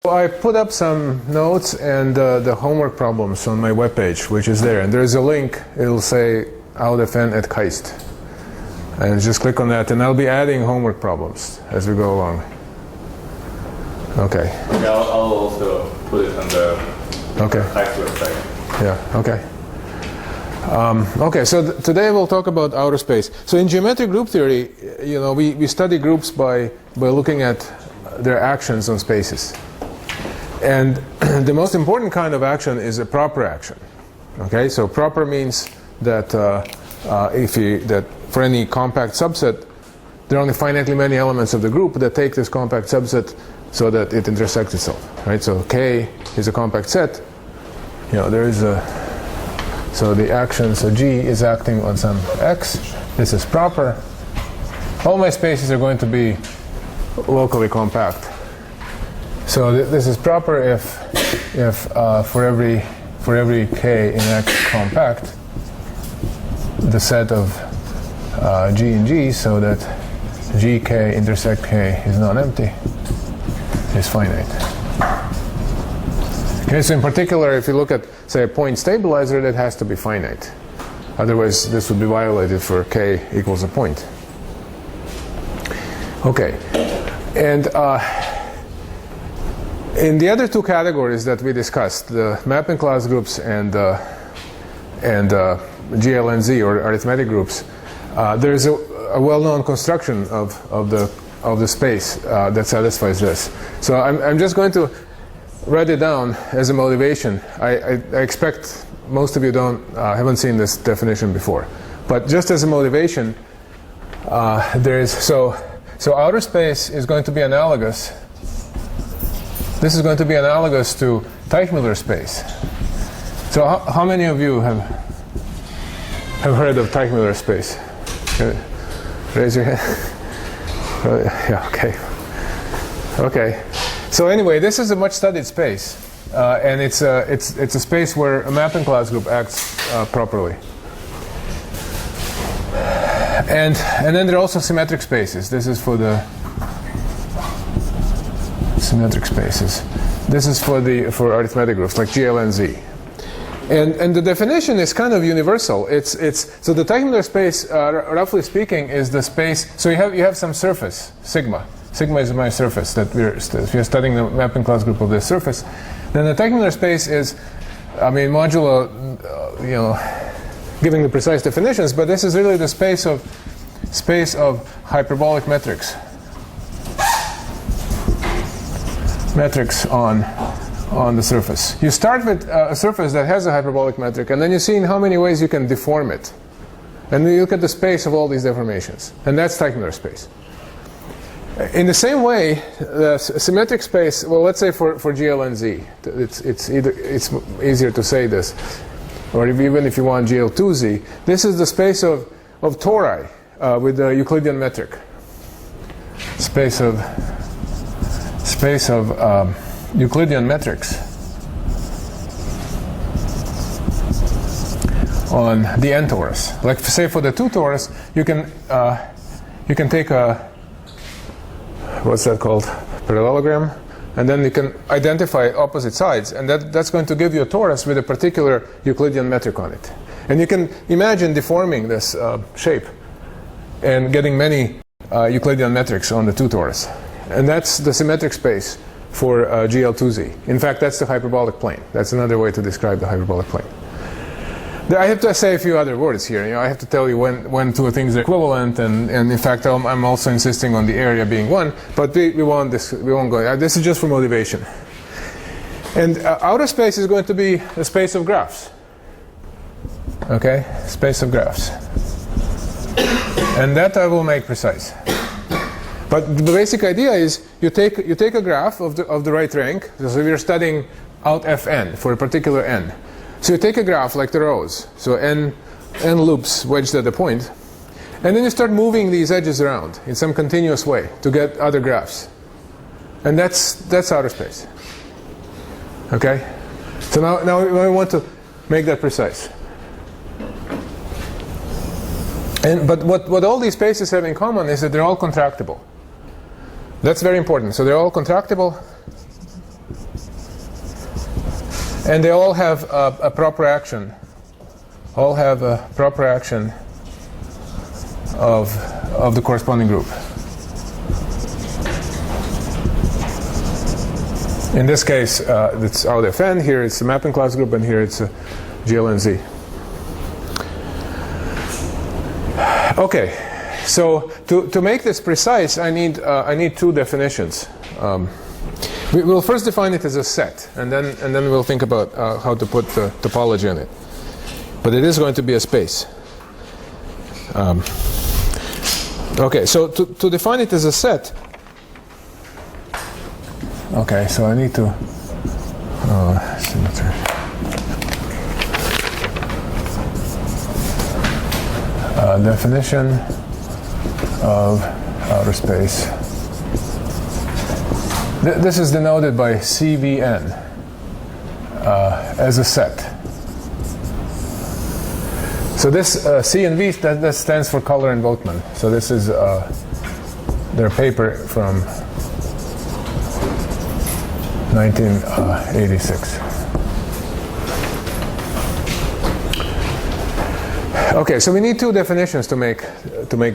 I put up some notes and the homework problems on my webpage, which is there. And there's a link. It'll say outfn at KAIX. And just click on that, and I'll be adding homework problems as we go along. Okay. Yeah, I'll also put it on the KAIX website. Yeah, okay. Okay, so today we'll talk about outer space. So in geometric group theory, you know, we study groups by looking at their actions on spaces. And the most important kind of action is a proper action. Okay, so proper means that that for any compact subset, there are only finitely many elements of the group that take this compact subset so that it intersects itself. Right? So K is a compact set. You know, there is a so the action, so G is acting on some X. This is proper. All my spaces are going to be locally compact. So this is proper if for every K in X compact, the set of G and G, so that GK intersect K is non-empty, is finite. Okay, so in particular, if you look at, say, a point stabilizer, that has to be finite. Otherwise, this would be violated for K equals a point. Okay, and in the other two categories that we discussed, the mapping class groups and GLNZ or arithmetic groups, there is a well-known construction of the space that satisfies this. So I'm just going to write it down as a motivation. I expect most of you haven't seen this definition before, but just as a motivation, so outer space is going to be analogous. This is going to be analogous to Teichmüller space. So how many of you have heard of Teichmüller space? Raise your hand. Yeah, okay. Okay. So anyway, this is a much studied space, and it's a space where a mapping class group acts properly. And then there are also symmetric spaces. This is for the symmetric spaces. This is for arithmetic groups like GL and Z. And the definition is kind of universal. So the Teichmüller space, roughly speaking, is the space. So you have some surface, sigma. Sigma is my surface that if you're studying the mapping class group of this surface. Then the Teichmüller space is, I mean, modulo, giving the precise definitions, but this is really the space of hyperbolic metrics. Metrics on the surface. You start with a surface that has a hyperbolic metric, and then you see in how many ways you can deform it. And then you look at the space of all these deformations. And that's Teichmüller space. In the same way, the symmetric space, well, let's say for GL and Z, it's easier to say this, or even if you want GL2Z, this is the space of tori with the Euclidean metric. Space of Euclidean metrics on the n torus. Like say for the 2 torus, you can take a, what's that called, parallelogram, and then you can identify opposite sides, and that's going to give you a torus with a particular Euclidean metric on it. And you can imagine deforming this shape and getting many Euclidean metrics on the 2 torus. And that's the symmetric space for GL2Z. In fact, that's the hyperbolic plane. That's another way to describe the hyperbolic plane. I have to say a few other words here. I have to tell you when two things are equivalent, and in fact, I'm also insisting on the area being 1. But we won't go. This is just for motivation. And outer space is going to be a space of graphs. Okay, space of graphs. And that I will make precise. But the basic idea is you take a graph of the right rank. So we're studying out Fn for a particular n. So you take a graph like the rows. So n loops wedged at a point, and then you start moving these edges around in some continuous way to get other graphs. And that's outer space. Okay. So now we want to make that precise. But what all these spaces have in common is that they're all contractible. That's very important. So they're all contractible. And they all have a proper action. All have a proper action of the corresponding group. In this case, it's RLFN. Here it's the mapping class group, and here it's GLNZ. Okay, so to make this precise, I need two definitions. We'll first define it as a set, and then we'll think about how to put the topology in it. But it is going to be a space. Okay, so to define it as a set. Okay, so I need to symmetry. Definition of outer space. This is denoted by CVN as a set. So this C and V, that stands for Color and Voigtman. So this is their paper from 1986. Okay, so we need two definitions to make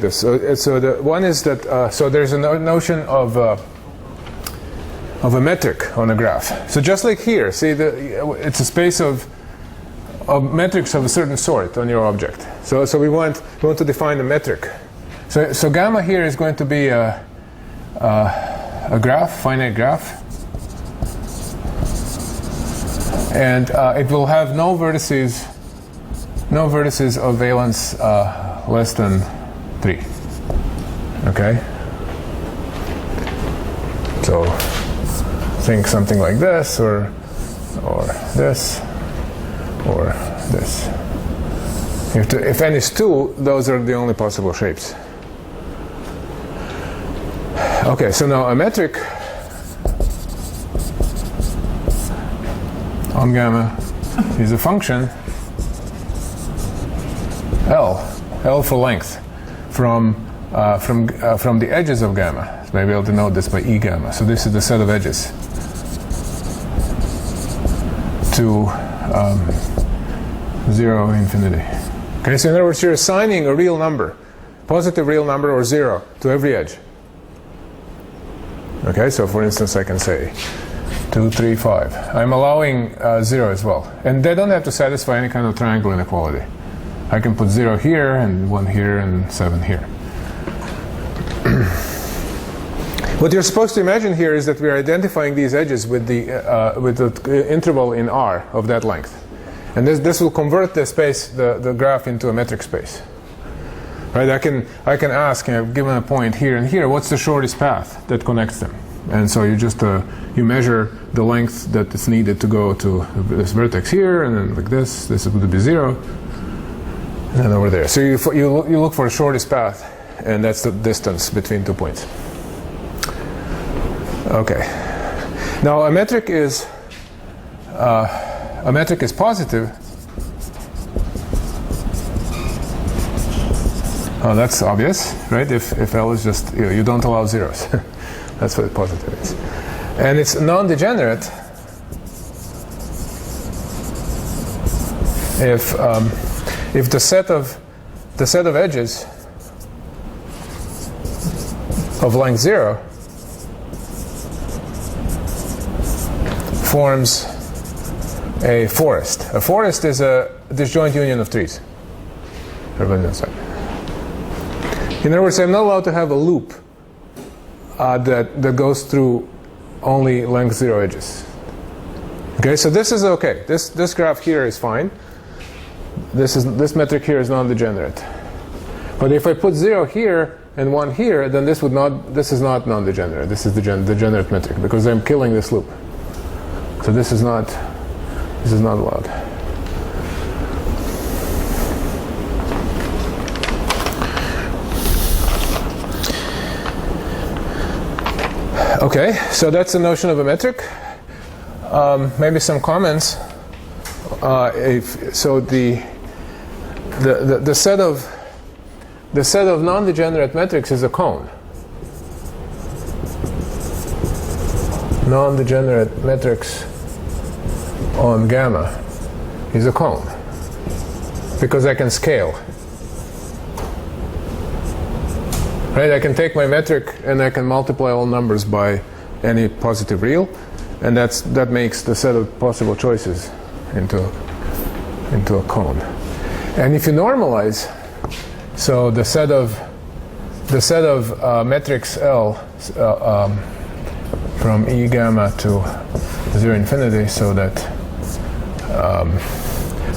this. So the one is that so there's a notion of a metric on a graph. So just like here, see, it's a space of metrics of a certain sort on your object. So we want to define a metric. So gamma here is going to be a graph, finite graph. And it will have no vertices of valence less than 3. Okay? So think something like this, or this, or this. If n is 2, those are the only possible shapes. Okay, so now a metric on gamma is a function L for length from the edges of gamma. So maybe I'll denote this by E gamma. So this is the set of edges to 0, infinity. Okay, so in other words, you're assigning a real number, positive real number or 0 to every edge. Okay, so for instance, I can say 2, 3, 5. I'm allowing 0 as well. And they don't have to satisfy any kind of triangle inequality. I can put 0 here, and 1 here, and 7 here. What you're supposed to imagine here is that we are identifying these edges with the interval in R of that length. And this will convert the space, the graph, into a metric space. Right? I can ask, given a point here and here, what's the shortest path that connects them? And so you just you measure the length that is needed to go to this vertex here, and then like this would be 0, and then over there. So you look for the shortest path, and that's the distance between 2 points. Okay. Now a metric is positive. Oh, that's obvious, right? If L is just, you don't allow zeros. That's what positive is. And it's non-degenerate if the set of edges of length 0 forms a forest. A forest is a disjoint union of trees. Everybody knows that. In other words, I'm not allowed to have a loop that goes through only length 0 edges. Okay, so this is okay. This graph here is fine. This metric here is non-degenerate. But if I put 0 here and 1 here, then this is not non-degenerate. This is the degenerate metric, because I'm killing this loop. So this is not allowed. Okay, so that's the notion of a metric. Maybe some comments. So the set of non-degenerate metrics is a cone. Non-degenerate metrics on gamma is a cone, because I can scale. Right? I can take my metric and I can multiply all numbers by any positive real, and that makes the set of possible choices into a cone. And if you normalize, so the set of metrics L from E gamma to 0 infinity, so that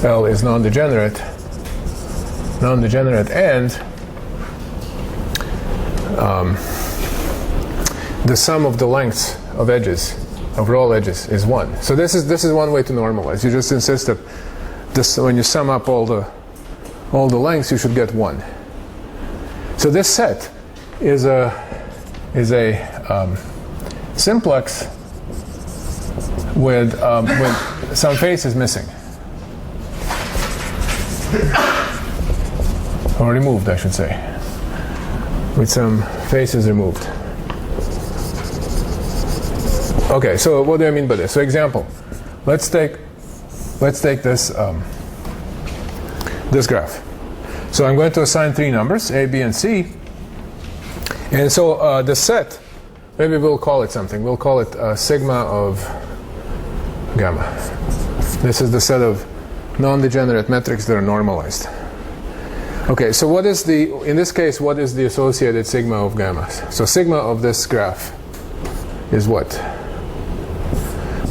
L is non-degenerate, and the sum of the lengths of edges, of roll edges, is 1. So this is one way to normalize. You just insist that this, when you sum up all the lengths, you should get 1. So this set is a simplex with some faces missing, or removed, I should say, with some faces removed. Okay, so what do I mean by this? So example, let's take this this graph. So I'm going to assign 3 numbers, A, B, and C. And so the set, maybe we'll call it something. We'll call it sigma of gamma. This is the set of non-degenerate metrics that are normalized. Okay, so what is in this case, what is the associated sigma of gamma? So sigma of this graph is what?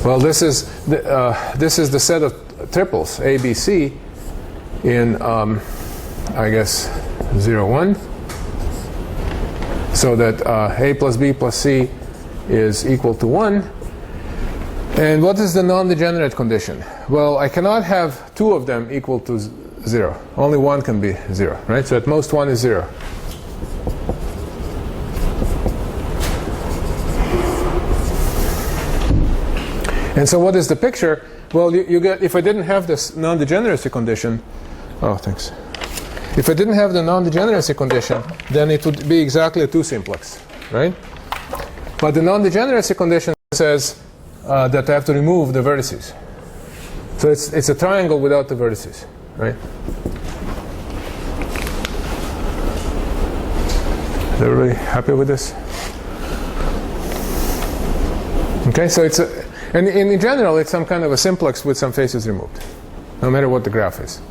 Well, this is the set of triples, A, B, C, in, I guess, 0, 1. So that A plus B plus C is equal to 1. And what is the non-degenerate condition? Well, I cannot have 2 of them equal to 0. Only one can be 0, right? So at most 1 is 0. And so what is the picture? Well, you get, if I didn't have this non-degeneracy condition, oh, thanks. If I didn't have the non-degeneracy condition, then it would be exactly a 2 simplex, right? But the non-degeneracy condition says that I have to remove the vertices. So it's a triangle without the vertices, right? Is everybody happy with this? Okay, so it's and in general, it's some kind of a simplex with some faces removed, no matter what the graph is.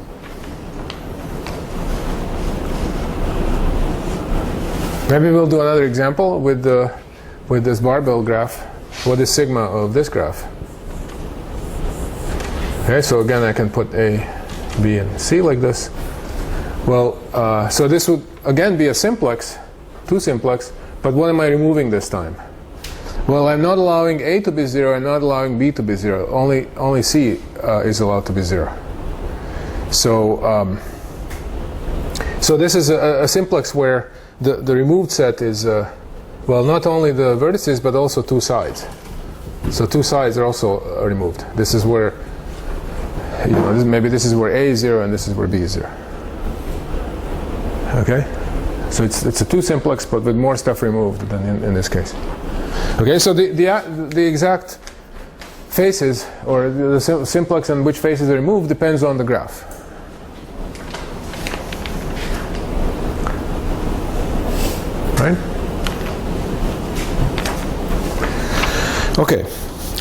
Maybe we'll do another example with this barbell graph. What is sigma of this graph? Okay, so again, I can put A, B, and C like this. Well, so this would again be a simplex, 2 simplex, but what am I removing this time? Well, I'm not allowing A to be 0, I'm not allowing B to be 0. Only C is allowed to be 0. So, so this is a simplex where the removed set is, well, not only the vertices, but also 2 sides. So 2 sides are also removed. This is where, you know, maybe this is where A is 0 and this is where B is 0. Okay? So it's a 2 simplex, but with more stuff removed than in this case. Okay, so the exact faces, or the simplex and which faces are removed, depends on the graph. Right? Okay,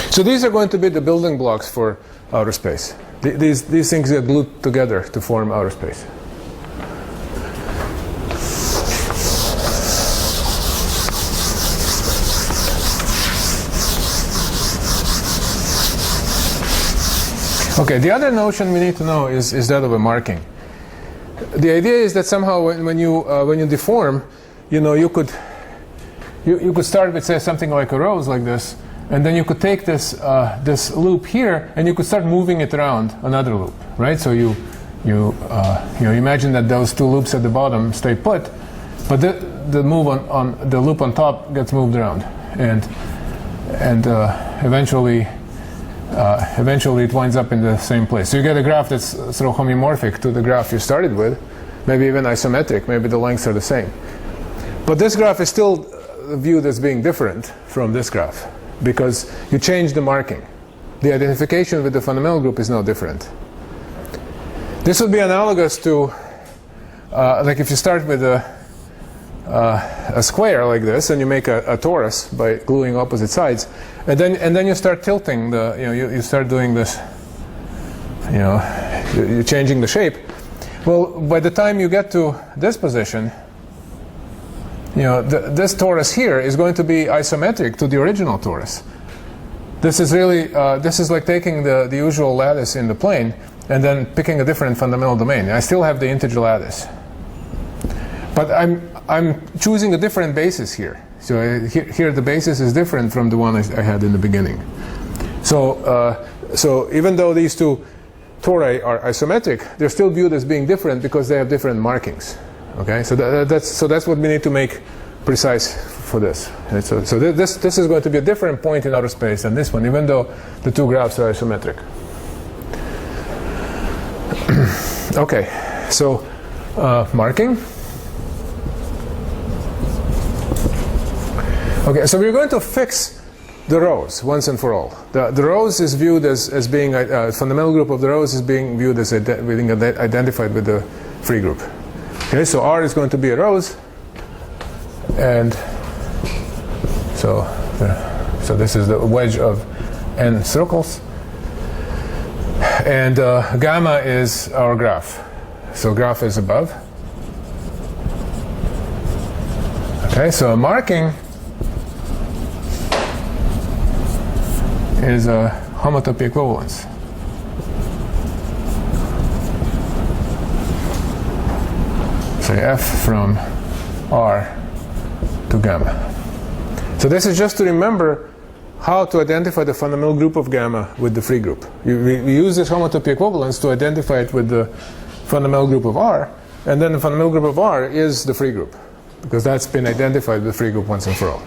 so these are going to be the building blocks for outer space. These things get glued together to form outer space. Okay, the other notion we need to know is that of a marking. The idea is that somehow when you deform, you know, you could start with, say, something like a rose like this, and then you could take this this loop here, and you could start moving it around another loop, right? So you imagine that those 2 loops at the bottom stay put, but the move on the loop on top gets moved around, and eventually it winds up in the same place. So you get a graph that's sort of homeomorphic to the graph you started with, maybe even isometric, maybe the lengths are the same. But this graph is still viewed as being different from this graph because you change the marking. the identification with the fundamental group is now different. This would be analogous to like if you start with a square like this, and you make a torus by gluing opposite sides, and then you start tilting the, you start doing this, you're changing the shape. Well, by the time you get to this position, this torus here is going to be isometric to the original torus. This is really this is like taking the usual lattice in the plane and then picking a different fundamental domain. I still have the integer lattice, but I'm choosing a different basis here. So here the basis is different from the one I had in the beginning. So even though these two tori are isometric, they're still viewed as being different because they have different markings. Okay, so that's what we need to make precise for this. And so this is going to be a different point in outer space than this one, even though the two graphs are isometric. Okay, so marking. Okay, so we're going to fix the rows once and for all. The rows is viewed as being fundamental group of the rows is being viewed as being identified with the free group. Okay, so R is going to be a rows, and so this is the wedge of n circles, and gamma is our graph. So graph is above. Okay, so marking is a homotopy equivalence. Say F from R to gamma. So this is just to remember how to identify the fundamental group of gamma with the free group. We use this homotopy equivalence to identify it with the fundamental group of R, and then the fundamental group of R is the free group, because that's been identified with the free group once and for all.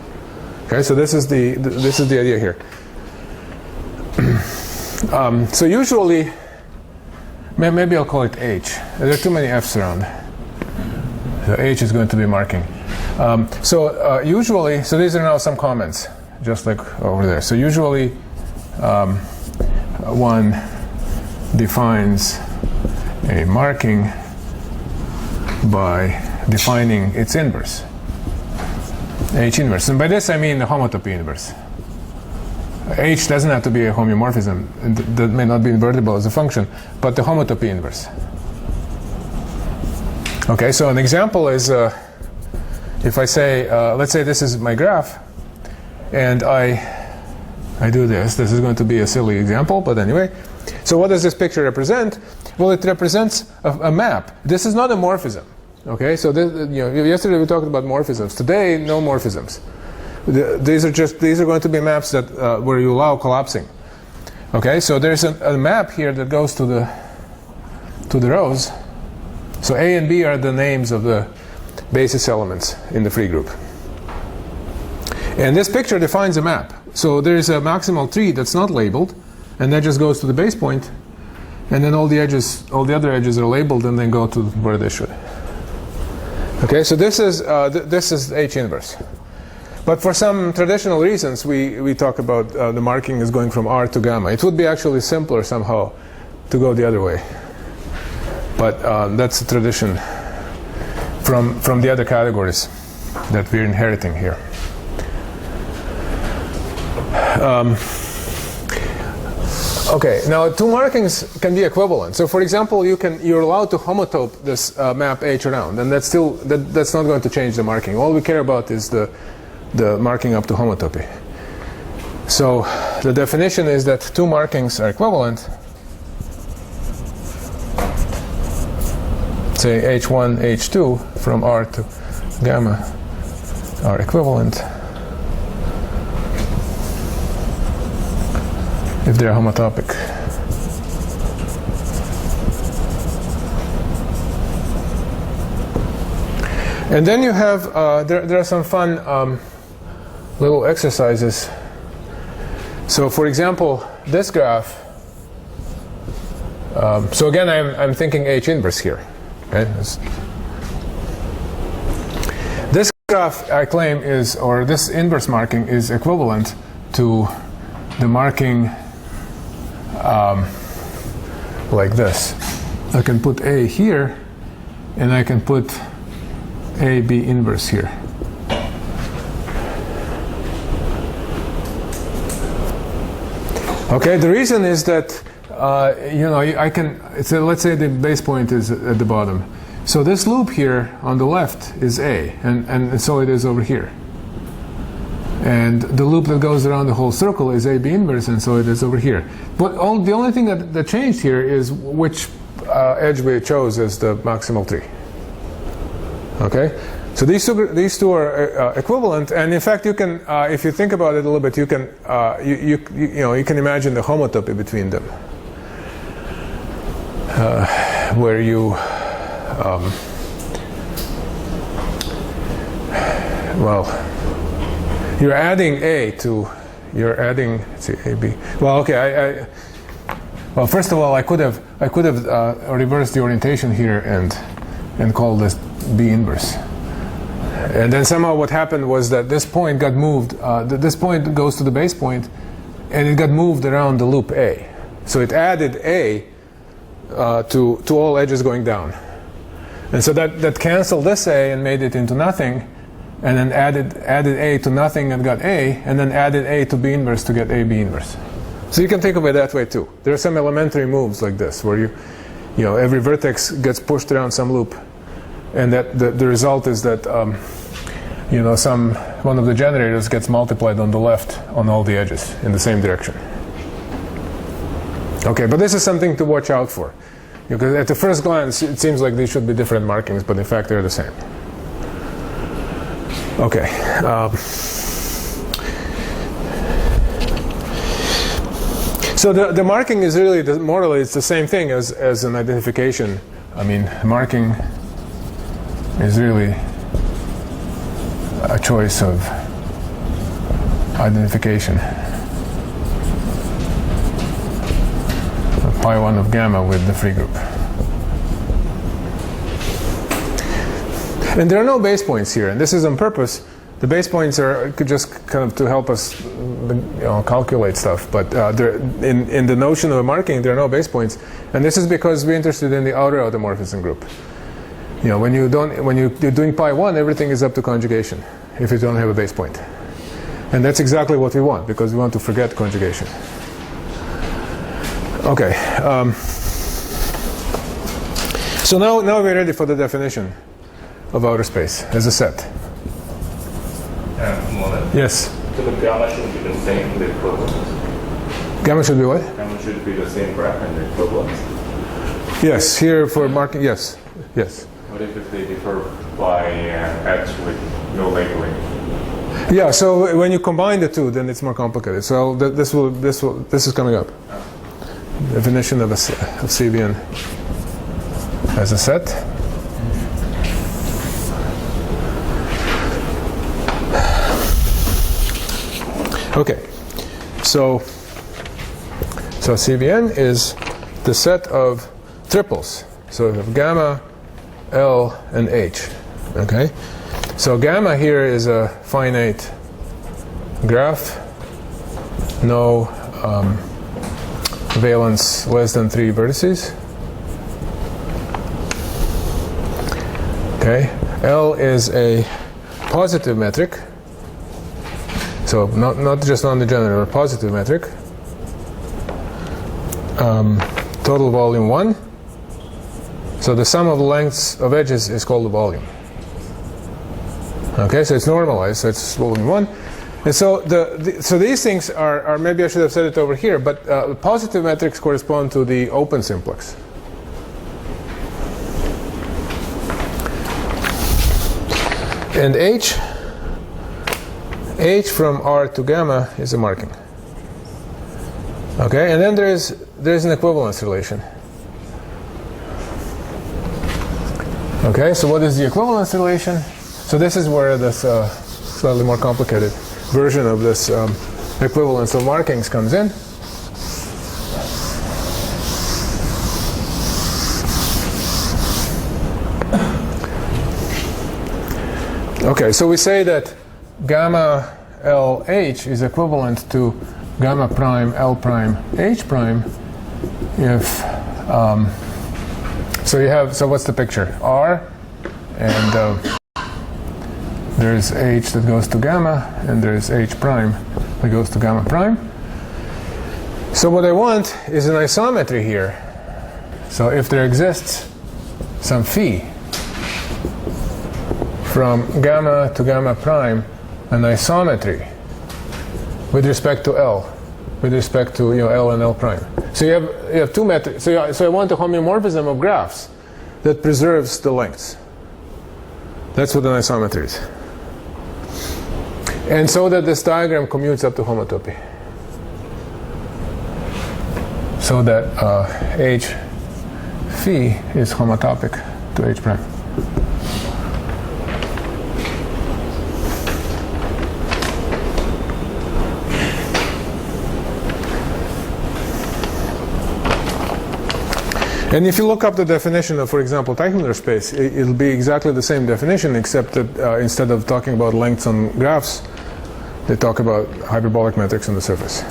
Okay, so this is the idea here. So usually, maybe I'll call it H. There are too many F's around. So H is going to be marking. Usually, so these are now some comments, just like over there. So usually, one defines a marking by defining its inverse, H inverse. And by this I mean the homotopy inverse. H doesn't have to be a homeomorphism. That may not be invertible as a function, but the homotopy inverse. Okay, so an example is if I say, let's say this is my graph, and I do this. This is going to be a silly example, but anyway. So what does this picture represent? Well, it represents a map. This is not a morphism. Okay, so this, yesterday we talked about morphisms. Today, no morphisms. These are going to be maps that where you allow collapsing. Okay, so there's a map here that goes to the rows. So A and B are the names of the basis elements in the free group. And this picture defines a map. So there's a maximal tree that's not labeled, and that just goes to the base point, and then all the other edges are labeled and then go to where they should. Okay, so this is H inverse. But for some traditional reasons, we talk about the marking is going from R to gamma. It would be actually simpler somehow to go the other way. But that's a tradition from the other categories that we're inheriting here. Okay, now two markings can be equivalent. So for example, you're allowed to homotope this map H around, and that's not going to change the marking. All we care about is the marking up to homotopy. So the definition is that two markings are equivalent. Say H1, H2 from R to gamma are equivalent if they're homotopic. And then you have, there are some fun little exercises. So for example, this graph, so again I'm thinking H inverse here. Okay? This graph I claim is, or this inverse marking is equivalent to the marking like this. I can put A here, and I can put A B inverse here. Okay, the reason is that I can. Let's say the base point is at the bottom. So this loop here on the left is A, and so it is over here. And the loop that goes around the whole circle is AB inverse, and so it is over here. But the only thing that changed here is which edge we chose as the maximal tree. Okay, so these two are equivalent, and in fact, you can, if you think about it a little bit, you can you can imagine the homotopy between them, where you you're adding A to, let's see, AB. Well, okay, well, first of all, I could have reversed the orientation here and called this B inverse. And then somehow what happened was that this point got moved, this point goes to the base point, and it got moved around the loop A. So it added A to all edges going down. And so that canceled this A and made it into nothing, and then added A to nothing and got A, and then added A to B inverse to get AB inverse. So you can think of it that way too. There are some elementary moves like this, where every vertex gets pushed around some loop, and that the result is that one of the generators gets multiplied on the left on all the edges in the same direction. Okay, but this is something to watch out for, because at the first glance it seems like these should be different markings, but in fact they're the same. Okay. So the marking is really, morally, it's the same thing as an identification. I mean, marking is really a choice of identification. Pi 1 of gamma with the free group. And there are no base points here, and this is on purpose. The base points are just kind of to help us calculate stuff, but in the notion of a marking, there are no base points, and this is because we're interested in the outer automorphism group. When you're doing pi 1, everything is up to conjugation if you don't have a base point, and that's exactly what we want, because we want to forget conjugation. Okay. So now we're ready for the definition of outer space as a set. Mladen? Yes. So the gamma should be the same, the equivalent? Gamma should be what? Gamma should be the same graph and the equivalent? Yes, here for marking, yes. Yes. What if they differ by edge with no labeling? Yeah, so when you combine the two, then it's more complicated. So this is coming up. Definition of CBN as a set. Okay, so CBN is the set of triples. So we have gamma, L, and H. Okay, so gamma here is a finite graph, no valence less than 3 vertices. Okay, L is a positive metric. So not just non-degenerate, but positive metric. Total volume 1. So the sum of the lengths of edges is called the volume. Okay, so it's normalized, so it's volume 1. And so so these things are, maybe I should have said it over here, but positive metrics correspond to the open simplex. And H from R to gamma is a marking. Okay, and then there's an equivalence relation. Okay, so what is the equivalence relation? So this is where this slightly more complicated version of this equivalence of markings comes in. Okay, so we say that gamma LH is equivalent to gamma prime L prime H prime so you have, so what's the picture? R, and there's H that goes to gamma, and there's H prime that goes to gamma prime. So what I want is an isometry here. So if there exists some phi from gamma to gamma prime, an isometry with respect to L, with respect to L and L prime. So you have two metrics. So I want a homeomorphism of graphs that preserves the lengths. That's what an isometry is. And so that this diagram commutes up to homotopy. So that H phi is homotopic to H prime. And if you look up the definition of, for example, Teichmuller space, it'll be exactly the same definition, except that instead of talking about lengths on graphs, they talk about hyperbolic metrics on the surface.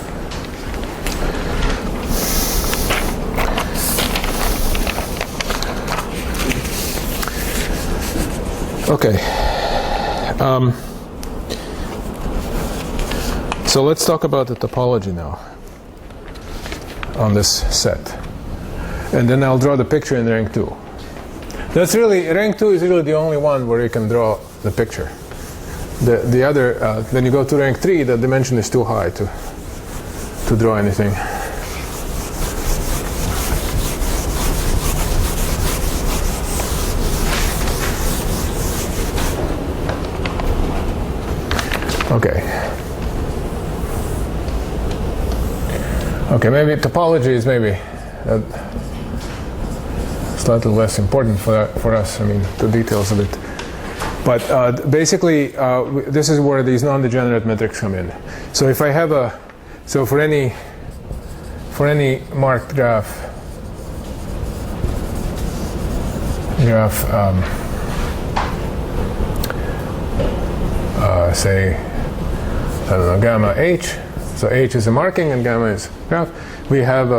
Okay. So let's talk about the topology now on this set. And then I'll draw the picture in rank 2. That's really, rank 2 is really the only one where you can draw the picture. The other, then you go to rank 3, the dimension is too high to draw anything. Okay. Okay, maybe topology is maybe slightly less important for us, I mean, the details of it. But basically, this is where these non-degenerate metrics come in. So if I have so for any marked graph, say, I don't know, gamma H. So H is a marking and gamma is graph. We have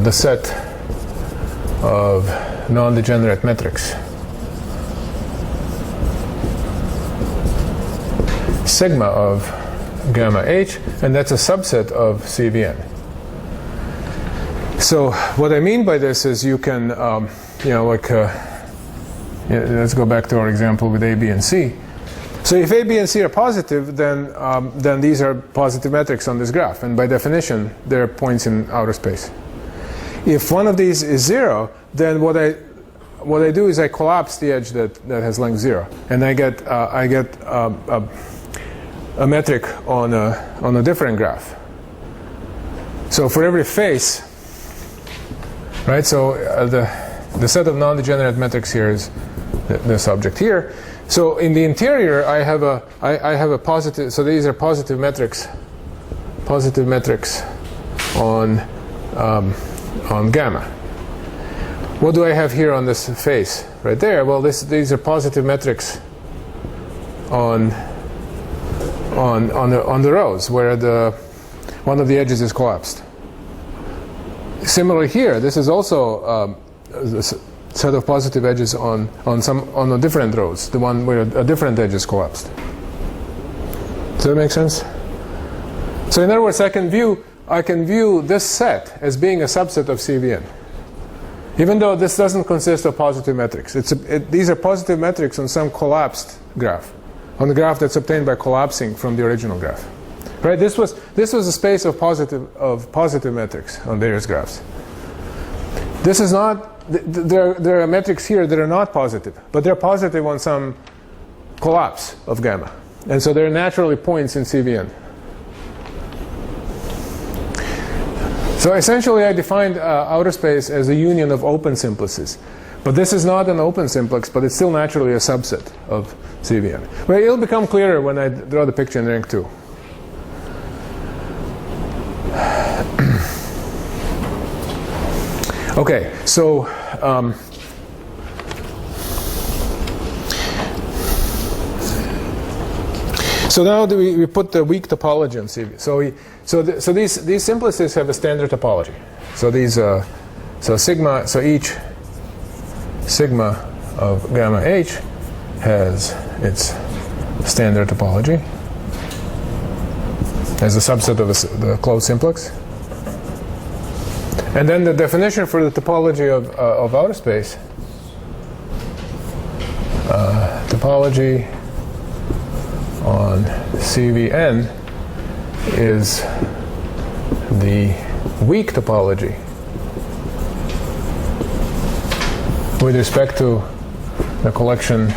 the set of non-degenerate metrics. Sigma of gamma H, and that's a subset of CVN. So what I mean by this is you can, let's go back to our example with A, B, and C. So if A, B, and C are positive, then these are positive metrics on this graph, and by definition, they're points in outer space. If one of these is 0, then what I do is I collapse the edge that has length 0, and I get a metric on a different graph. So for every face, right? So the set of non-degenerate metrics here is this object here. So in the interior, I have a positive. So these are positive metrics on gamma. What do I have here on this face right there? Well, these are positive metrics on the rows where one of the edges is collapsed. Similarly here, this is also a set of positive edges on the different rows, the one where a different edge is collapsed. Does that make sense? So in other words, I can view this set as being a subset of CVN, even though this doesn't consist of positive metrics. These are positive metrics on some collapsed graph, on the graph that's obtained by collapsing from the original graph. Right? This was a space of positive metrics on various graphs. This is not. There are metrics here that are not positive, but they're positive on some collapse of gamma, and so they're naturally points in CVN. So essentially, I defined outer space as a union of open simplices. But this is not an open simplex, but it's still naturally a subset of CVN. Well, it'll become clearer when I draw the picture in rank 2. Okay, so So now we put the weak topology on CV. So these simplices have a standard topology. So these each sigma of gamma h has its standard topology as a subset of the closed simplex. And then the definition for the topology of outer space, topology on CVN is the weak topology with respect to the collection,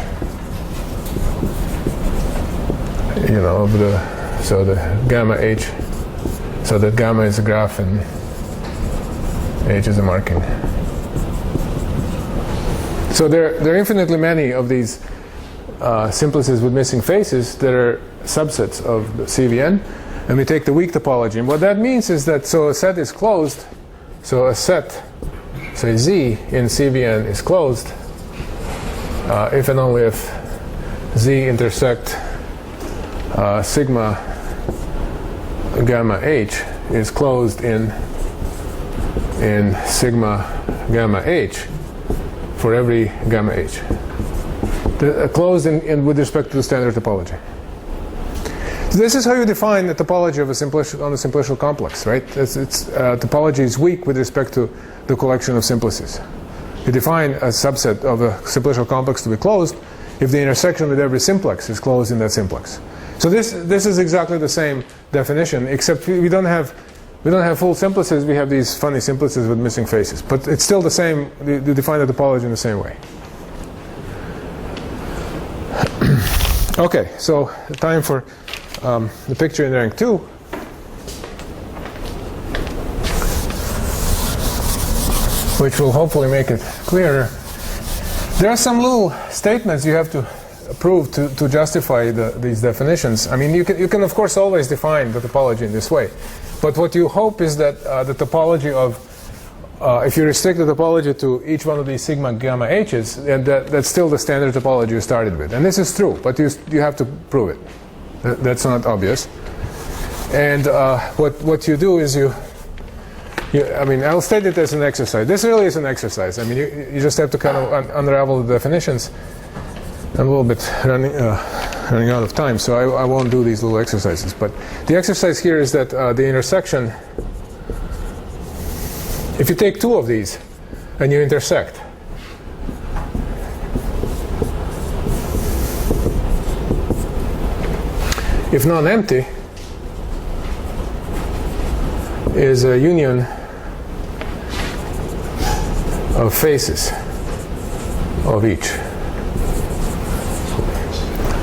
of the gamma h, so that gamma is a graph and h is a marking. So there are infinitely many of these simplices with missing faces that are subsets of the CVN, and we take the weak topology. And what that means is that a set is closed, so a set, say Z in CVN is closed if and only if Z intersect sigma gamma h is closed in sigma gamma h for every gamma h. Closed in with respect to the standard topology. So this is how you define the topology of on a simplicial complex, right? Topology is weak with respect to the collection of simplices. You define a subset of a simplicial complex to be closed if the intersection with every simplex is closed in that simplex. So this is exactly the same definition, except we don't have full simplices. We have these funny simplices with missing faces, but it's still the same. You define the topology in the same way. Okay, so time for the picture in rank 2. Which will hopefully make it clearer. There are some little statements you have to prove to justify these definitions. I mean, you can of course always define the topology in this way, but what you hope is that the topology of if you restrict the topology to each one of these sigma gamma h's, and that's still the standard topology you started with. And this is true, but you have to prove it. That's not obvious. And what you do is I mean, I'll state it as an exercise. This really is an exercise. I mean, you just have to kind of unravel the definitions. I'm a little bit running out of time, so I won't do these little exercises. But the exercise here is that the intersection, if you take two of these and you intersect, if non-empty, is a union of faces of each.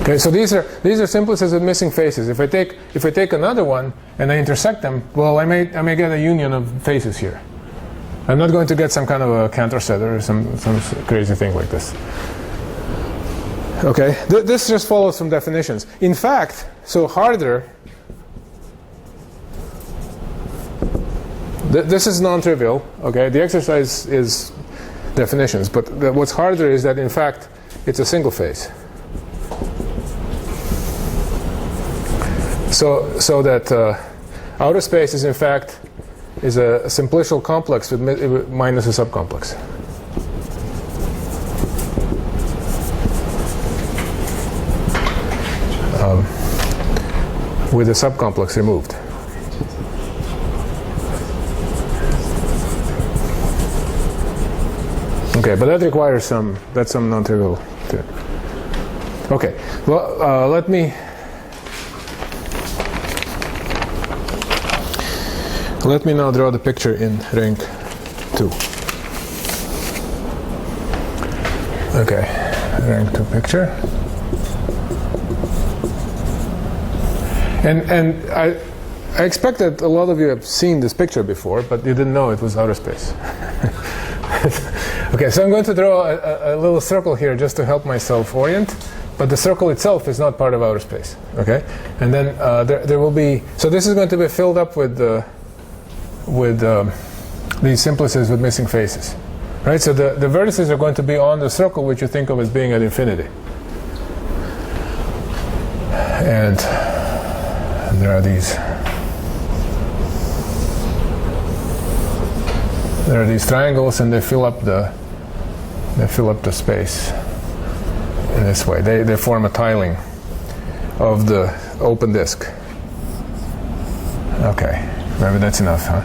Okay, so these are simplices with missing faces. If I take another one and I intersect them, well, I may get a union of faces here. I'm not going to get some kind of a Cantor set or some crazy thing like this. Okay, this just follows from definitions. In fact, so harder. This is non-trivial. Okay, the exercise is definitions, but what's harder is that in fact it's a single phase. So that outer space is in fact a simplicial complex with minus a subcomplex. With a subcomplex removed. Okay, but that requires some non-trivial. Okay, well, let me now draw the picture in rank 2. Okay, rank 2 picture. And I expect that a lot of you have seen this picture before, but you didn't know it was outer space. Okay, so I'm going to draw a little circle here just to help myself orient, but the circle itself is not part of outer space. Okay, and then there will be. So this is going to be filled up with these simplices with missing faces, right? So the vertices are going to be on the circle, which you think of as being at infinity. And there are these triangles, and they fill up the space in this way. They form a tiling of the open disk. Okay, maybe that's enough, huh?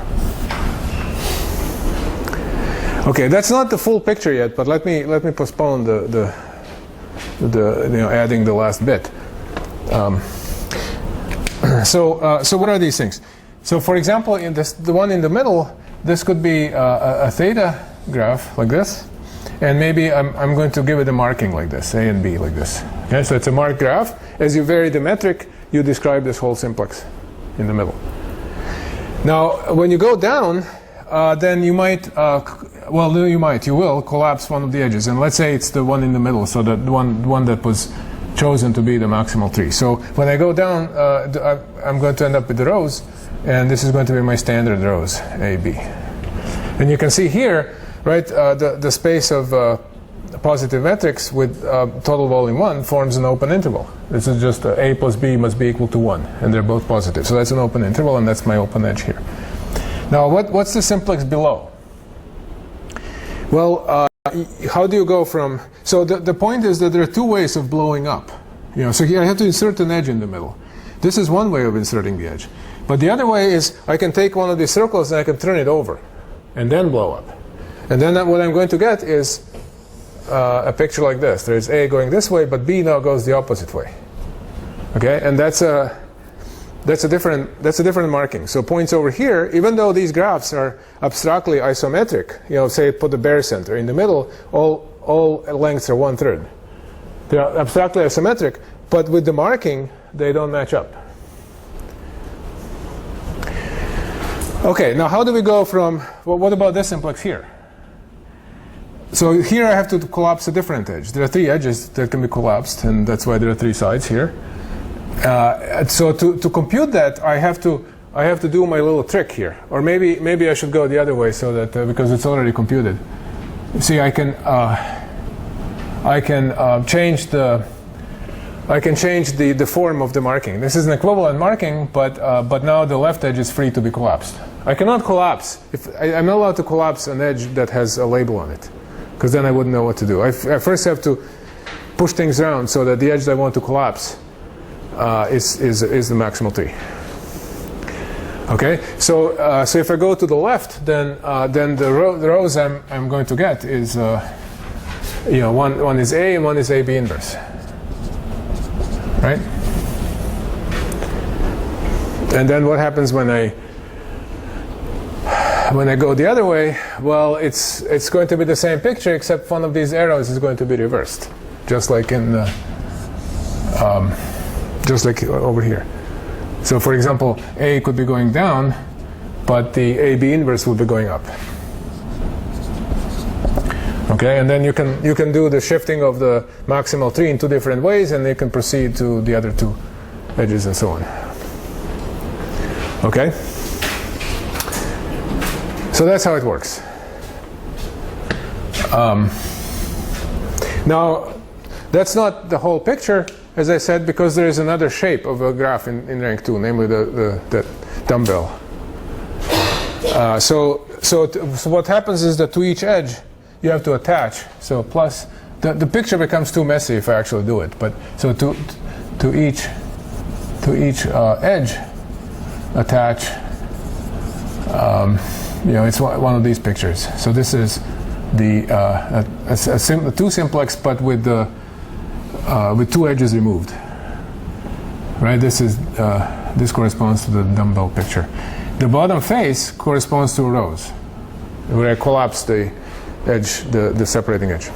Okay, that's not the full picture yet, but let me postpone the adding the last bit. So what are these things? So for example, in the one in the middle, this could be a theta graph like this, and maybe I'm going to give it a marking like this, A and B like this. Okay, so it's a marked graph. As you vary the metric, you describe this whole simplex in the middle. Now, when you go down, then you might, you will collapse one of the edges, and let's say it's the one in the middle, so that one that was chosen to be the maximal tree. So when I go down, I'm going to end up with the rows, and this is going to be my standard rows, A, B. And you can see here, right, the space of positive metrics with total volume 1 forms an open interval. This is just A plus B must be equal to 1, and they're both positive. So that's an open interval, and that's my open edge here. Now, what's the simplex below? Well, how do you go from... So the point is that there are two ways of blowing up. So here I have to insert an edge in the middle. This is one way of inserting the edge. But the other way is I can take one of these circles and I can turn it over and then blow up. And then what I'm going to get is a picture like this. There's A going this way, but B now goes the opposite way. Okay, and that's a different marking. So points over here, even though these graphs are abstractly isometric, say put the barycenter in the middle, all lengths are 1/3. They are abstractly isometric, but with the marking, they don't match up. Okay, now how do we go from, well, what about this simplex here? So here I have to collapse a different edge. There are 3 edges that can be collapsed, and that's why there are 3 sides here. So to compute that, I have to do my little trick here, or maybe I should go the other way, so that because it's already computed. See, I can change the form of the marking. This is an equivalent marking, but now the left edge is free to be collapsed. I cannot collapse. I'm not allowed to collapse an edge that has a label on it, because then I wouldn't know what to do. I first have to push things around so that the edge that I want to collapse is the maximal tree. Okay, so if I go to the left, then the rows I'm going to get is one is A and one is AB inverse, right? And then what happens when I go the other way? Well, it's going to be the same picture, except one of these arrows is going to be reversed, just like over here. So for example, A could be going down, but the AB inverse would be going up. Okay, and then you can do the shifting of the maximal tree in 2 different ways, and you can proceed to the other 2 edges and so on. Okay? So that's how it works. Now, that's not the whole picture, as I said, because there is another shape of a graph in rank 2, namely the dumbbell. So what happens is that to each edge you have to attach. So plus the picture becomes too messy if I actually do it. But so to each edge attach. It's one of these pictures. So this is a 2 simplex, but with 2 edges removed. Right. This corresponds to the dumbbell picture. The bottom face corresponds to rows, where I collapse the edge, the separating edge.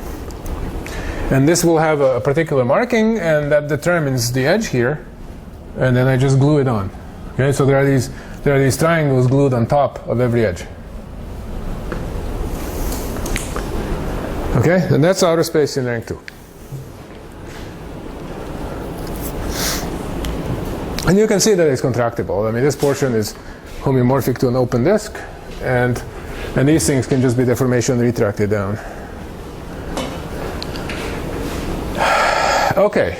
And this will have a particular marking, and that determines the edge here, and then I just glue it on. Okay, so there are these triangles glued on top of every edge. Okay, and that's outer space in rank 2. And you can see that it's contractible. I mean, this portion is homeomorphic to an open disk, and these things can just be deformation retracted down. Okay.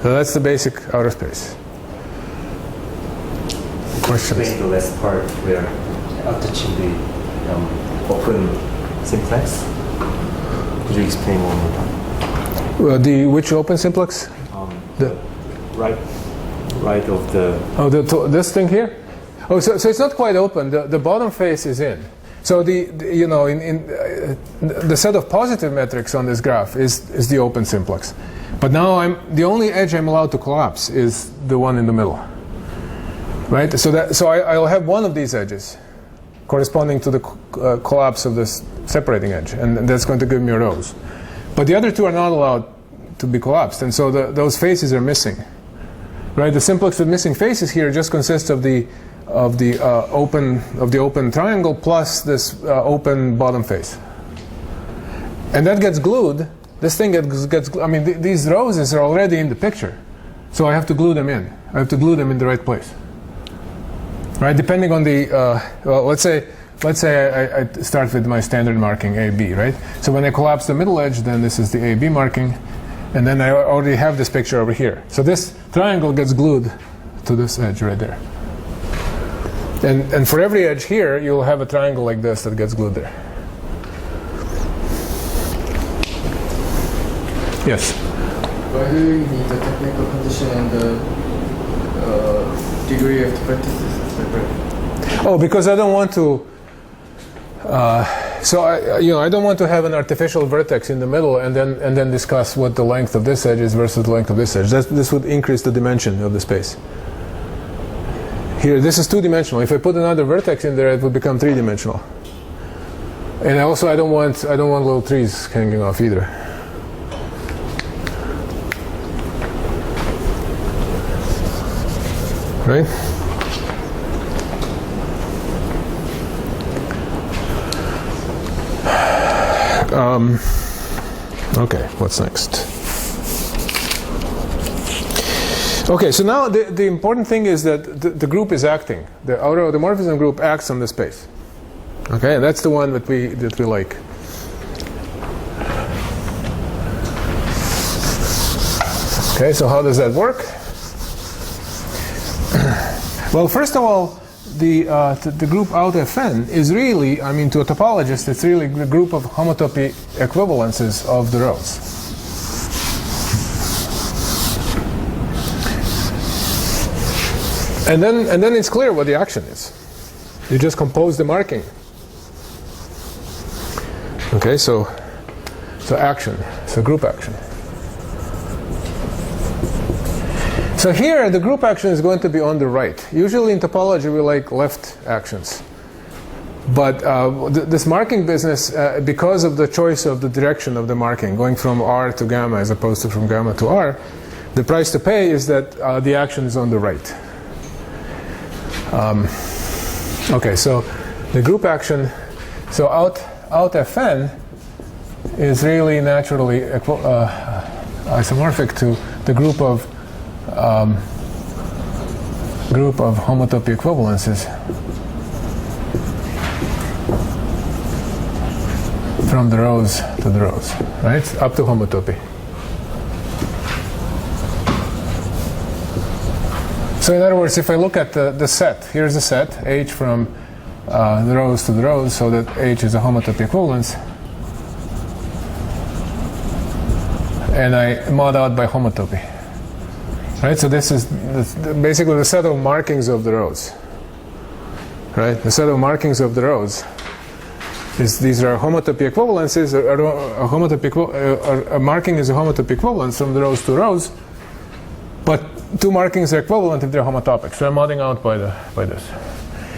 So that's the basic outer space. Questions? Explain the last part where touching the open simplex. Could you explain one more time? Which open simplex? The right of the. Oh, this thing here. Oh, so it's not quite open. The bottom face is in. So the set of positive metrics on this graph is the open simplex. But now the only edge I'm allowed to collapse is the one in the middle. Right? So I'll have one of these edges corresponding to the collapse of this separating edge, and that's going to give me a rose. But the other two are not allowed to be collapsed, and so those faces are missing. Right? The simplex with missing faces here just consists of the open triangle plus this open bottom face, and that gets glued. This thing gets. I mean, these roses are already in the picture, so I have to glue them in. I have to glue them in the right place. Right, depending on the. Well, let's say I start with my standard marking AB. Right. So when I collapse the middle edge, then this is the AB marking, and then I already have this picture over here. So this triangle gets glued to this edge right there. And for every edge here, you'll have a triangle like this that gets glued there. Yes? Why do you need the technical condition and the degree of the practices separate? Oh, because I don't want to. I don't want to have an artificial vertex in the middle and then discuss what the length of this edge is versus the length of this edge. This would increase the dimension of the space. Here, this is two-dimensional. If I put another vertex in there, it would become three-dimensional. And also, I don't want little trees hanging off either. Right? Okay, what's next? Okay, so now the important thing is that the group is acting. The outer automorphism group acts on the space. Okay, and that's the one that we like. Okay, so how does that work? Well, first of all, the group out Fn is really, I mean, to a topologist, it's really the group of homotopy equivalences of the rows. And then it's clear what the action is. You just compose the marking. Okay, so action, so group action. So here, the group action is going to be on the right. Usually in topology, we like left actions. But this marking business, because of the choice of the direction of the marking, going from R to gamma as opposed to from gamma to R, the price to pay is that the action is on the right. Okay, so the group action, so out Fn is really naturally isomorphic to the group of homotopy equivalences from the rows to the rows, right? Up to homotopy. So in other words, if I look at the set, here's the set, H from the rows to the rows, so that H is a homotopy equivalence. And I mod out by homotopy. Right, so this is basically the set of markings of the rows. Right, the set of markings of the rows these are homotopy equivalences. A marking is a homotopy equivalence from the rows to rows, but two markings are equivalent if they're homotopic. So I'm modding out by this.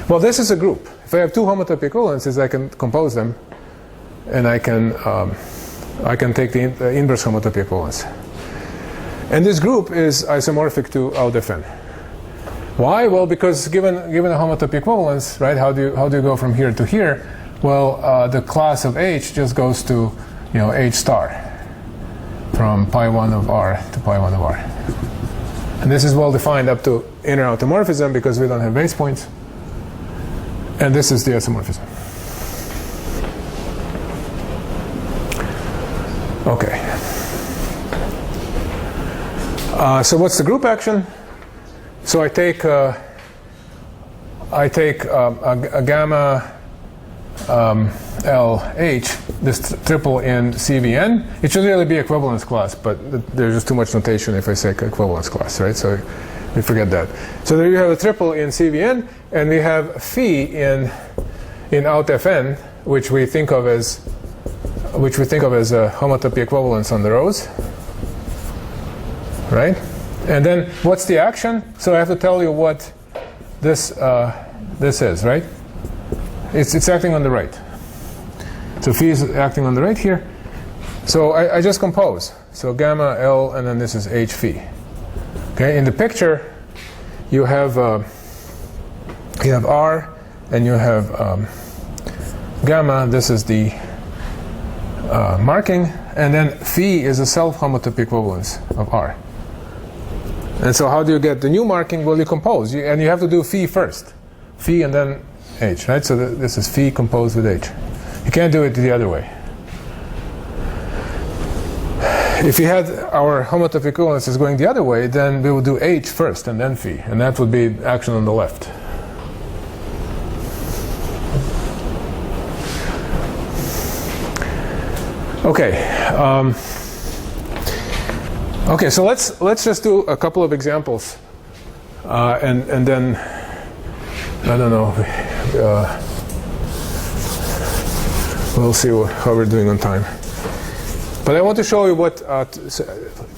Well, this is a group. If I have two homotopy equivalences, I can compose them, and I can take the inverse homotopy equivalence. And this group is isomorphic to out Fn. Why? Well, because given a homotopy equivalence, right? How do you go from here to here? Well, the class of H just goes to H star from pi1 of R to pi1 of R. And this is well defined up to inner automorphism because we don't have base points. And this is the isomorphism. Okay. So what's the group action? So I take a gamma LH, this triple in CVN. It should really be equivalence class, but there's just too much notation if I say equivalence class, right? So we forget that. So there you have a triple in CVN, and we have phi in out Fn, which we think of as a homotopy equivalence on the rows, right? And then what's the action? So I have to tell you what this is, right? It's acting on the right. So phi is acting on the right here. So I just compose. So gamma L, and then this is H phi. Okay. In the picture, you have R, and you have gamma. This is the marking, and then phi is a self-homotopy equivalence of R. And so how do you get the new marking? Well, you compose, and you have to do phi first. Phi and then H, right? So this is phi composed with H. You can't do it the other way. If you had our homotopy equivalences going the other way, then we would do H first and then phi, and that would be action on the left. Okay. Okay, so let's just do a couple of examples, and then I don't know. We'll see how we're doing on time. But I want to show you what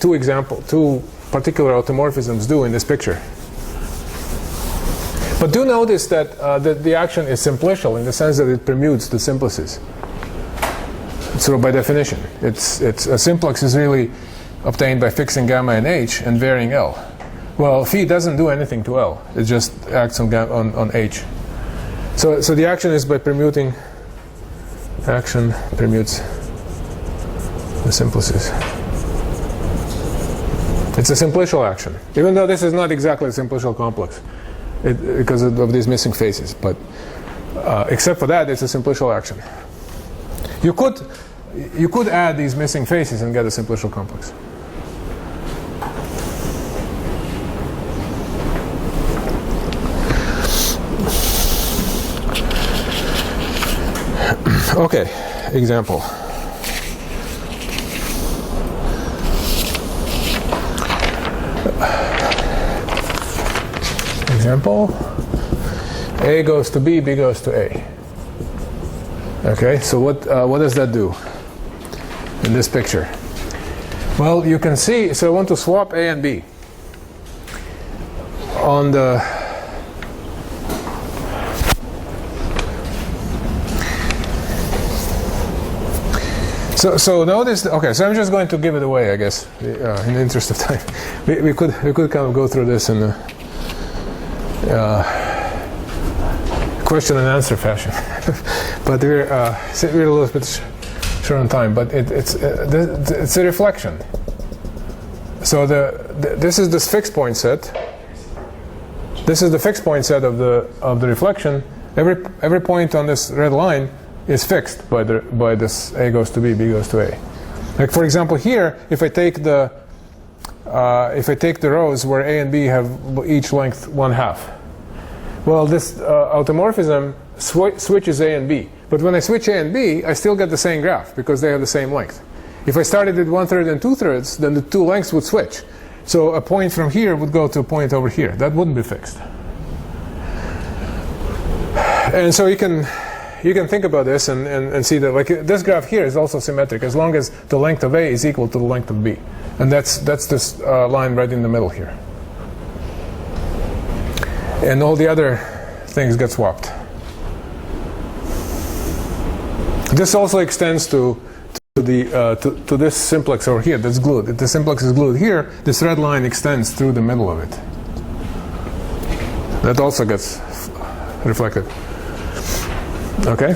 two particular automorphisms do in this picture. But do notice that the action is simplicial in the sense that it permutes the simplices. So by definition, it's a simplex is really obtained by fixing gamma and H and varying L. Well, phi doesn't do anything to L. It just acts on H. So the action is by permuting. Action permutes the simplices. It's a simplicial action, even though this is not exactly a simplicial complex because of these missing faces. But except for that, it's a simplicial action. You could add these missing faces and get a simplicial complex. Okay, example. Example. A goes to B, B goes to A. Okay, so what does that do in this picture? Well, you can see, so I want to swap A and B. On the So notice, okay, so I'm just going to give it away, I guess, in the interest of time. We could kind of go through this in a question and answer fashion, but we're a little bit short on time. But it's a reflection. So this is this fixed point set. This is the fixed point set of the reflection. Every point on this red line is fixed by this A goes to B, B goes to A. Like for example here, if I take the rows where A and B have each length 1/2, well, this automorphism switches A and B. But when I switch A and B, I still get the same graph because they have the same length. If I started at 1/3 and 2/3, then the two lengths would switch. So a point from here would go to a point over here. That wouldn't be fixed. And so you can think about this and see that like this graph here is also symmetric as long as the length of A is equal to the length of B. And that's this line right in the middle here. And all the other things get swapped. This also extends to this simplex over here that's glued. If the simplex is glued here, this red line extends through the middle of it. That also gets reflected. Okay,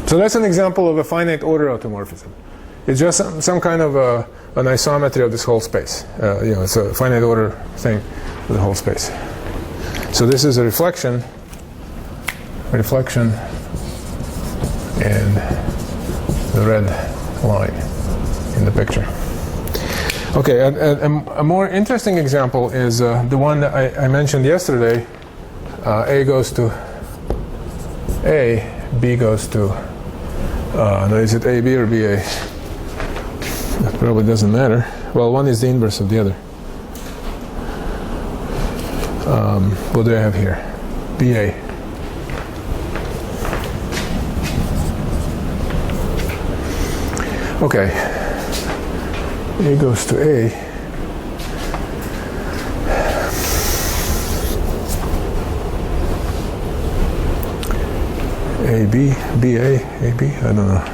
so that's an example of a finite order automorphism. It's just some kind of an isometry of this whole space. It's a finite order thing with the whole space. So this is a reflection, and the red line in the picture. Okay, a more interesting example is the one that I mentioned yesterday. A goes to A, B goes to, no, is it AB or BA? That probably doesn't matter. Well, one is the inverse of the other. What do I have here? BA. Okay. A goes to A. AB, BA, AB, I don't know.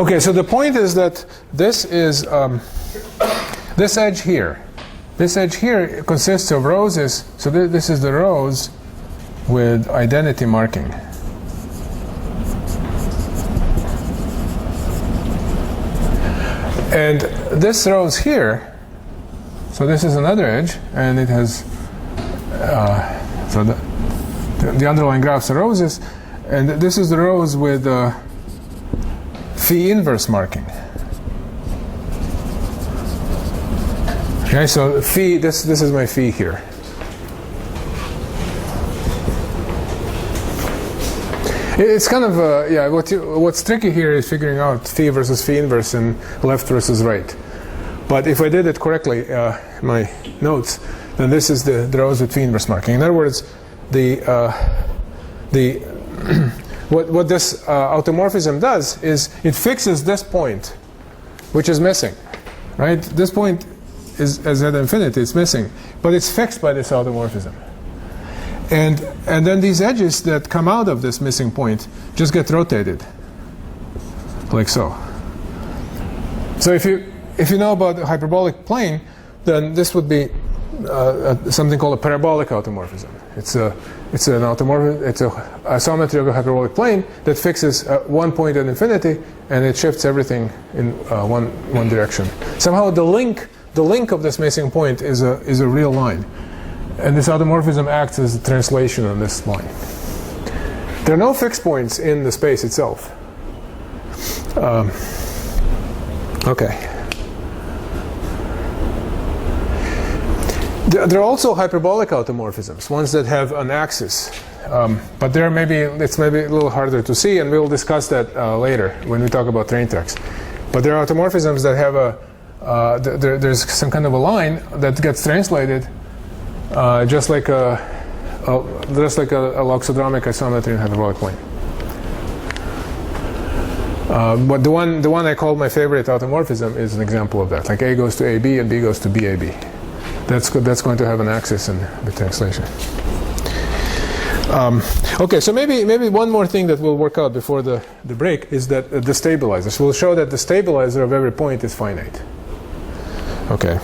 Okay, so the point is that this is this edge here. This edge here consists of roses. So this is the rose with identity marking. And this rose here, so this is another edge, and it has so the underlying graphs are roses, and this is the rose with phi inverse marking. Okay, so phi, this is my phi here. It's kind of yeah. What's tricky here is figuring out phi versus phi inverse and left versus right. But if I did it correctly, my notes, then this is the rows with phi inverse marking. In other words, what this automorphism does is it fixes this point, which is missing, right? This point is at infinity, it's missing, but it's fixed by this automorphism. And then these edges that come out of this missing point just get rotated, like so. So if you know about the hyperbolic plane, then this would be something called a parabolic automorphism. It's an automorphism. It's a isometry of a hyperbolic plane that fixes one point at infinity, and it shifts everything in one direction. Somehow the link of this missing point is a real line. And this automorphism acts as a translation on this line. There are no fixed points in the space itself. Okay. There are also hyperbolic automorphisms, ones that have an axis. But it's maybe a little harder to see, and we'll discuss that later when we talk about train tracks. But there are automorphisms that have there's some kind of a line that gets translated just like a loxodromic isometry in hyperbolic plane. But the one I call my favorite automorphism is an example of that. Like A goes to AB and B goes to BAB. That's going to have an axis in the translation. Okay, so maybe one more thing that we'll work out before the break is that the stabilizers. We'll show that the stabilizer of every point is finite. Okay.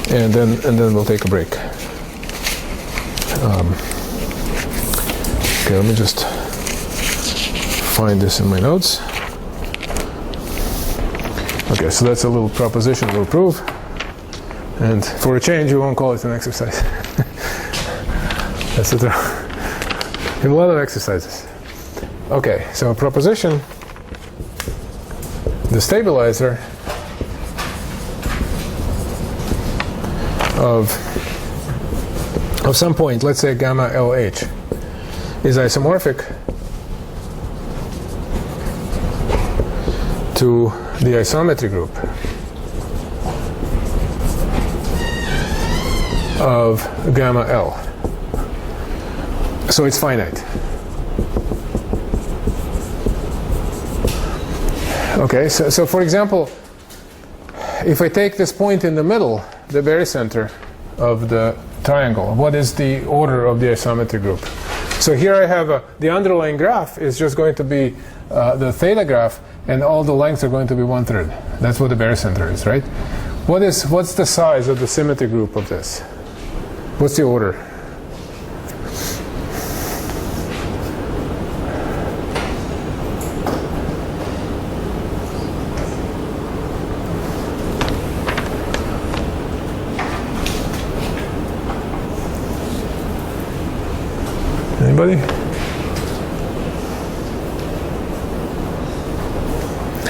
And then we'll take a break. Okay, let me just find this in my notes. Okay, so that's a little proposition we'll prove. And for a change, we won't call it an exercise. That's a lot of exercises. Okay, so a proposition, the stabilizer of some point, let's say gamma LH, is isomorphic to the isometry group of gamma L. So it's finite. Okay, so for example, if I take this point in the middle, the barycenter of the triangle, what is the order of the isometry group? So here I have the underlying graph is just going to be the theta graph, and all the lengths are going to be 1/3. That's what the barycenter is, right? What's the size of the symmetry group of this? What's the order?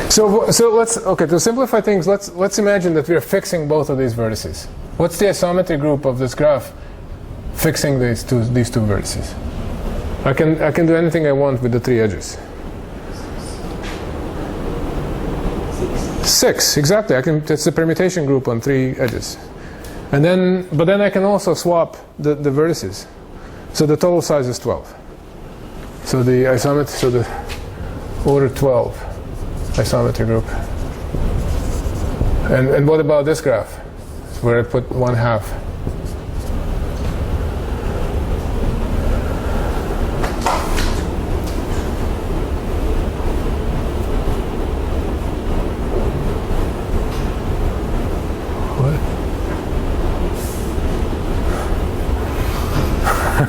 So let's to simplify things. Let's imagine that we are fixing both of these vertices. What's the isometry group of this graph fixing these two vertices? I can do anything I want with the three edges. 6, exactly. It's a permutation group on 3 edges, but then I can also swap the vertices. So the total size is 12. So the isometry, so the order 12 isometry group. And what about this graph, where I put 1/2?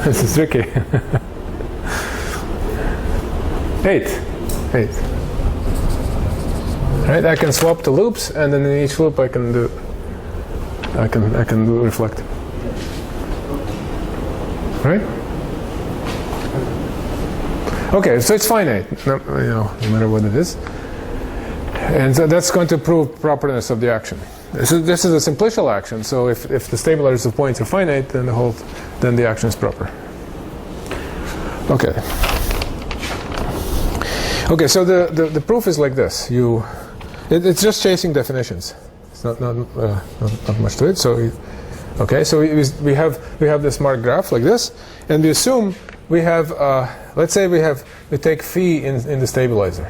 This is tricky. 8. Right? I can swap the loops, and then in each loop I can do reflect. Right? Okay, so it's finite, no matter what it is, and so that's going to prove properness of the action. This is a simplicial action, so if the stabilizers of points are finite, then the action is proper. Okay. Okay, so the proof is like this. It's just chasing definitions. It's not much to it. So we have this marked graph like this, and we assume we have let's say we take phi in the stabilizer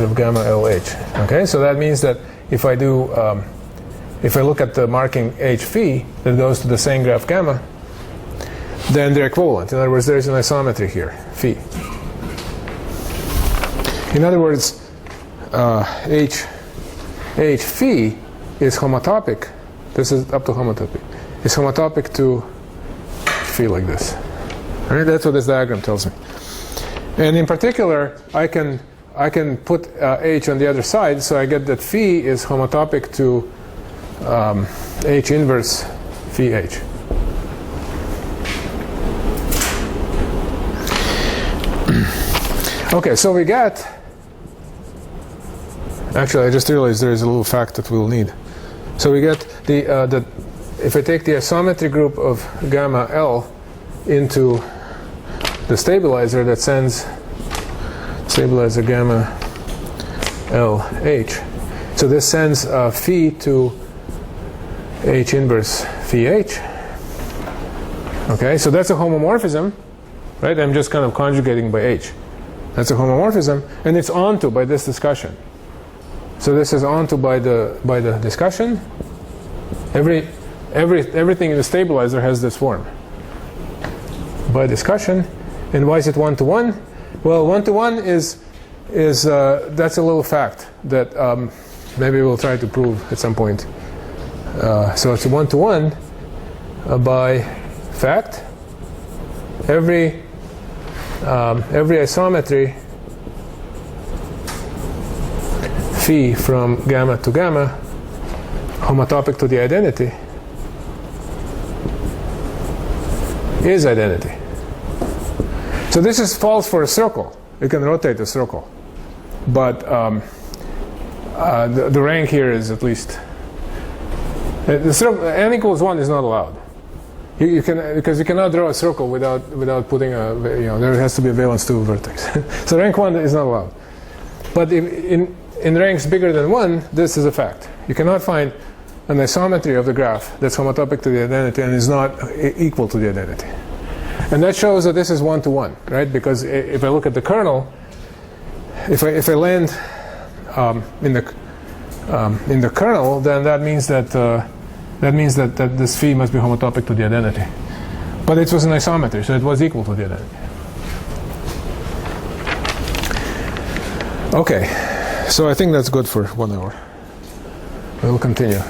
of gamma LH. Okay, so that means that if I look at the marking H phi that goes to the same graph gamma, then they're equivalent. In other words, there's an isometry here, phi. In other words, H phi is homotopic. This is up to homotopy. It's homotopic to phi like this. All right, that's what this diagram tells me. And in particular, I can put H on the other side, so I get that phi is homotopic to H inverse phi H. Okay, so we get. Actually, I just realized there is a little fact that we'll need. So we get if I take the isometry group of gamma L into the stabilizer that sends stabilizer gamma LH. So this sends phi to H inverse phi H. Okay, so that's a homomorphism, right? I'm just kind of conjugating by H. That's a homomorphism, and it's onto by this discussion. So this is onto by the discussion. Everything in the stabilizer has this form. By discussion, and why is it 1-to-1? Well, 1-to-1 is that's a little fact that maybe we'll try to prove at some point. So it's a 1-to-1 by fact. Every isometry phi from gamma to gamma homotopic to the identity is identity. So this is false for a circle. You can rotate the circle, but the rank here is at least the circle, n equals 1 is not allowed. You can, because you cannot draw a circle without putting there has to be a valence 2 vertex. So rank 1 is not allowed. But in ranks bigger than 1, this is a fact. You cannot find an isometry of the graph that's homotopic to the identity and is not equal to the identity. And that shows that this is 1-to-1, right? Because if I look at the kernel, if I land in the kernel, then that means that this phi must be homotopic to the identity. But it was an isometry, so it was equal to the identity. Okay, so I think that's good for 1 hour. We'll continue.